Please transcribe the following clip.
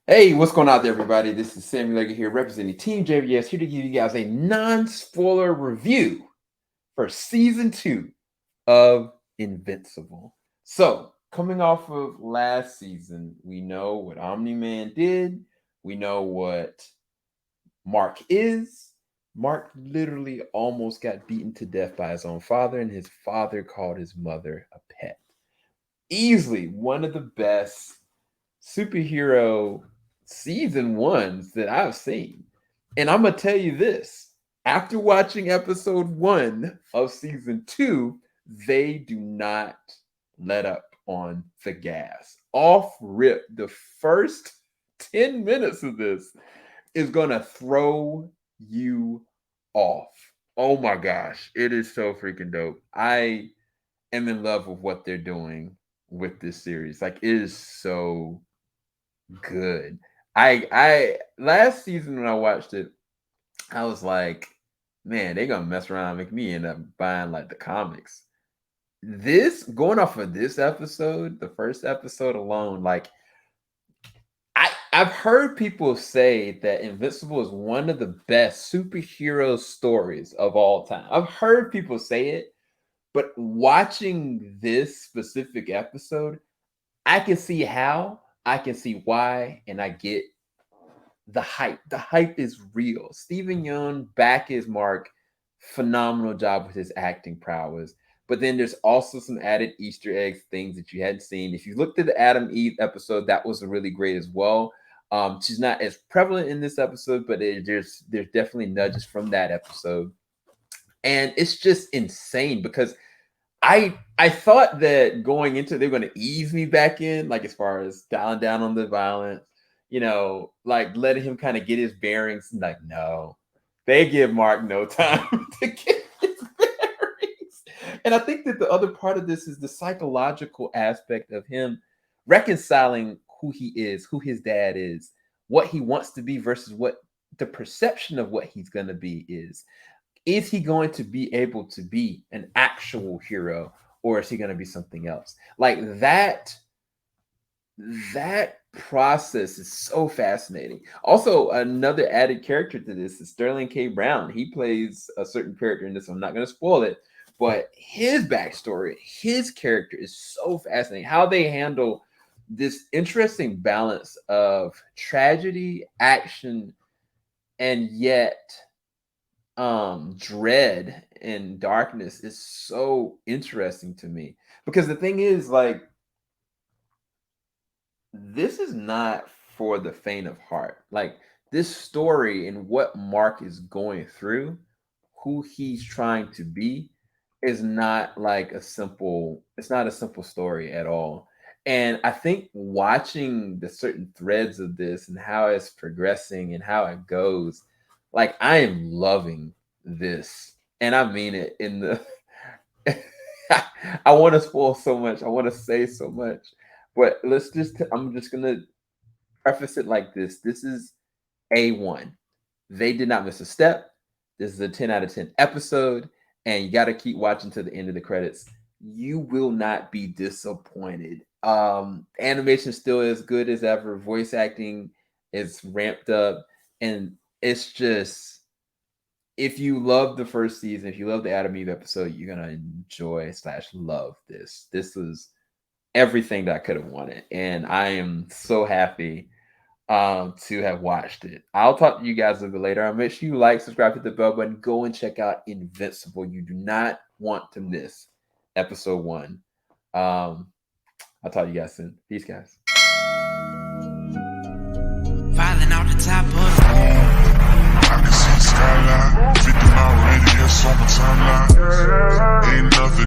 Hey, what's going on there, everybody? This is Samuel Leggett here, representing Team JVS, here to give you guys a non-spoiler review for season 2 of Invincible. So, coming off of last season, we know what Omni-Man did. We know what Mark is. Mark literally almost got beaten to death by his own father, and his father called his mother a pet. Easily one of the best superhero season ones that I've seen. And I'm going to tell you this, after watching episode 1 of season 2, they do not let up on the gas. Off rip, the first 10 minutes of this is going to throw you off. Oh my gosh, it is so freaking dope. I am in love with what they're doing with this series. Like, it is so good. I last season when I watched it, I was like, man, they're gonna mess around and make me end up buying like the comics. This going off of this episode, the first episode alone, like I've heard people say that Invincible is one of the best superhero stories of all time. I've heard people say it, but watching this specific episode, I can see how, I can see why, and I get the hype. The hype is real. Stephen Yeun back his mark. Phenomenal job with his acting prowess. But then there's also some added Easter eggs, things that you hadn't seen. If you looked at the Adam Eve episode, that was really great as well. She's not as prevalent in this episode, but there's definitely nudges from that episode, and it's just insane because I thought that going into they're going to ease me back in, like as far as dialing down on the violence, like letting him kind of get his bearings. Like, no, they give Mark no time to get his bearings. And I think that the other part of this is the psychological aspect of him reconciling who he is, who his dad is, what he wants to be versus what the perception of what he's going to be is. Is he going to be able to be an actual hero, or is he going to be something else? Like that process is so fascinating. Also, another added character to this is Sterling K. Brown. He plays a certain character in this. I'm not going to spoil it, but his backstory, his character is so fascinating. How they handle this interesting balance of tragedy, action, and yet dread and darkness is so interesting to me, because the thing is, like, this is not for the faint of heart. Like, this story and what Mark is going through, who he's trying to be, is not like it's not a simple story at all. And I think watching the certain threads of this and how it's progressing and how it goes, like, I am loving this. And I mean it in the I want to spoil so much. I want to say so much. But I'm just going to preface it like this. This is A1. They did not miss a step. This is a 10 out of 10 episode, and you got to keep watching to the end of the credits. You will not be disappointed. Animation still as good as ever. Voice acting is ramped up, and it's just, if you love the first season, if you love the Adam Eve episode, you're gonna enjoy slash love this. This was everything that I could have wanted, and I am so happy to have watched it. I'll talk to you guys a bit later. Make sure you like, subscribe, hit the bell button, go and check out Invincible. You do not want to miss episode 1. I'll talk to you guys soon. Peace, guys.